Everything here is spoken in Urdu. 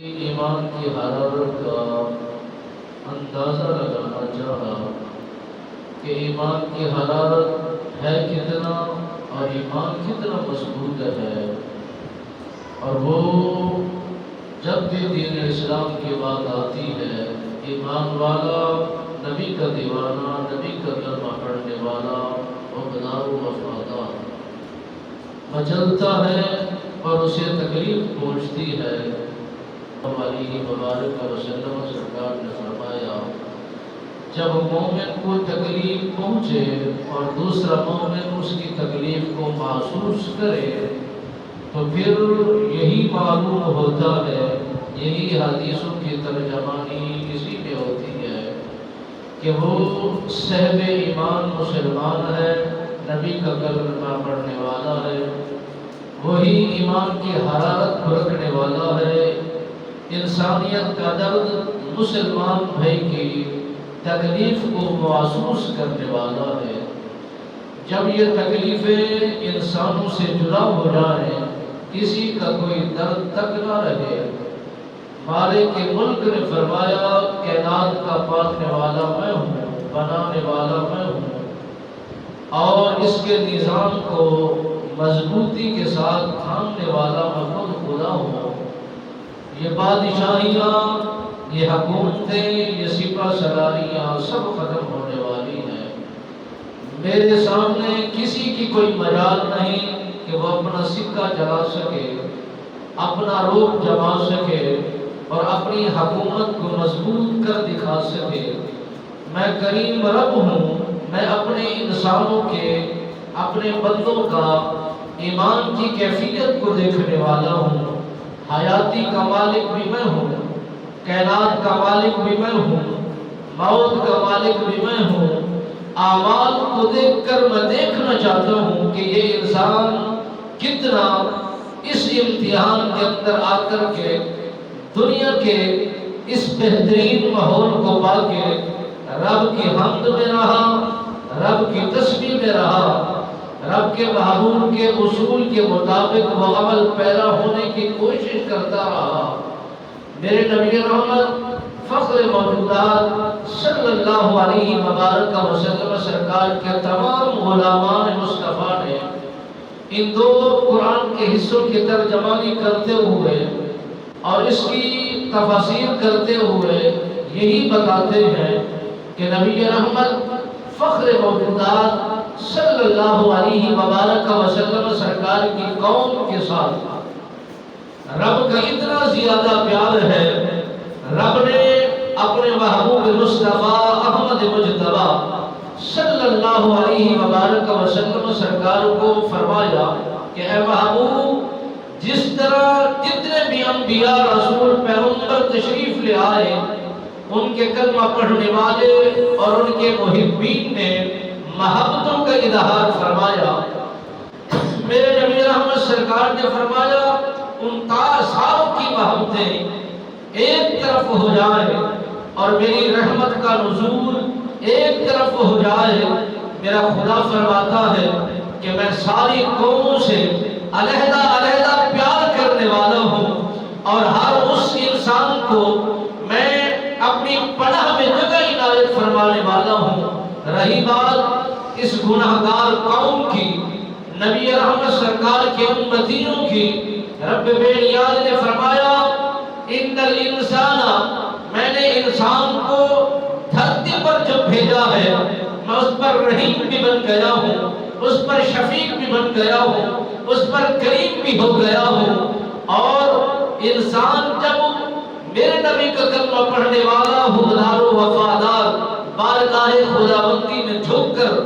ایمان کی حرارت کا اندازہ لگانا چاہا کہ ایمان کی حرارت ہے کتنا اور ایمان کتنا مضبوط ہے۔ اور وہ جب بھی دین اسلام کی بات آتی ہے، ایمان والا، نبی کا دیوانہ، نبی کا کلمہ پڑھنے والا، وفادار و وفادار مچلتا ہے اور اسے تکلیف پہنچتی ہے۔ علیہ مبارک وسلم سرکار نے فرمایا، جب مومن کو تکلیف پہنچے اور دوسرا مومن اس کی تکلیف کو محسوس کرے تو پھر یہی معلوم ہوتا ہے، یہی حدیثوں کی ترجمانی اسی میں ہوتی ہے کہ وہ صاحب ایمان مسلمان ہے، نبی کا کلمہ پڑھنے والا ہے، وہی ایمان کی حرارت کو رکھنے والا ہے، انسانیت کا درد، مسلمان بھائی کی تکلیف کو محسوس کرنے والا ہے۔ جب یہ تکلیفیں انسانوں سے جدا ہو جائیں، کسی کا کوئی درد تک نہ رہے۔ مالک ملک نے فرمایا، کائنات کا پالنے والا میں ہوں، بنانے والا میں ہوں، اور اس کے نظام کو مضبوطی کے ساتھ تھامنے والا میں خود خدا ہوں۔ یہ بادشاہیاں، یہ حکومتیں، یہ سپہ سلاریاں سب ختم ہونے والی ہیں۔ میرے سامنے کسی کی کوئی مجال نہیں کہ وہ اپنا سکہ چلا سکے، اپنا روپ جما سکے اور اپنی حکومت کو مضبوط کر دکھا سکے۔ میں کریم رب ہوں، میں اپنے انسانوں کے، اپنے بندوں کا ایمان کی کیفیت کو دیکھنے والا ہوں۔ حیاتی کا مالک بھی میں ہوں، کائنات کا مالک بھی میں ہوں، موت کا مالک بھی میں ہوں۔ اعمال کو دیکھ کر میں دیکھنا چاہتا ہوں کہ یہ انسان کتنا اس امتحان کے اندر آ کر کے دنیا کے اس بہترین ماحول کو پا کے رب کی حمد میں رہا، رب کی تسبیح میں رہا، رب کے محبوب کے اصول کے مطابق وہ عمل پیرا ہونے کی کوشش کرتا رہا۔ میرے نبی رحمت فخر موجودات صلی اللہ علیہ مبارک وسلم سرکار کے تمام غلامان مصطفیٰ نے ان دو قرآن کے حصوں کی ترجمانی کرتے ہوئے اور اس کی تفسیر کرتے ہوئے یہی بتاتے ہیں کہ نبی رحمت فخر موجودات صلی اللہ علیہ مبارک وسلم سرکار کی قوم کے ساتھ رب کا اتنا زیادہ پیار ہے، رب نے اپنے محبوب مصطفیٰ احمد مجتبی صلی اللہ علیہ مبارک وسلم سرکار کو فرمایا کہ اے محبوب، جس طرح جتنے بھی انبیاء، رسول، پیغمبر تشریف لے آئے، ان کے کلمہ پڑھنے والے اور ان کے محبین نے محبتوں کا اظہار فرمایا، میرے نبی رحمت سرکار نے فرمایا ان ساروں کی محبتیں ایک طرف ہو جائے اور میری رحمت کا نزول ایک طرف ہو جائے، میرا خدا فرماتا ہے کہ میں ساری قوموں سے علیحدہ علیحدہ پیار کرنے والا ہوں اور ہر اس انسان کو میں اپنی پناہ میں جگہ عنایت فرمانے والا ہوں۔ رہی بات اس گناہگار قوم کی، نبی رحمت سرکار کے امتیوں کی، رب بے نیاز نے فرمایا ان الانسان، میں نے انسان کو دھرتی پر جب بھیجا ہے میں اس پر رحیم بھی بن گیا ہوں، اس پر شفیق بھی بن گیا ہوں، اس پر کریم بھی ہو گیا ہوں۔ اور انسان جب میرے نبی کا کلمہ پڑھنے والا، حقدار و وفادار، بارگاہ خداوندی میں جھک کر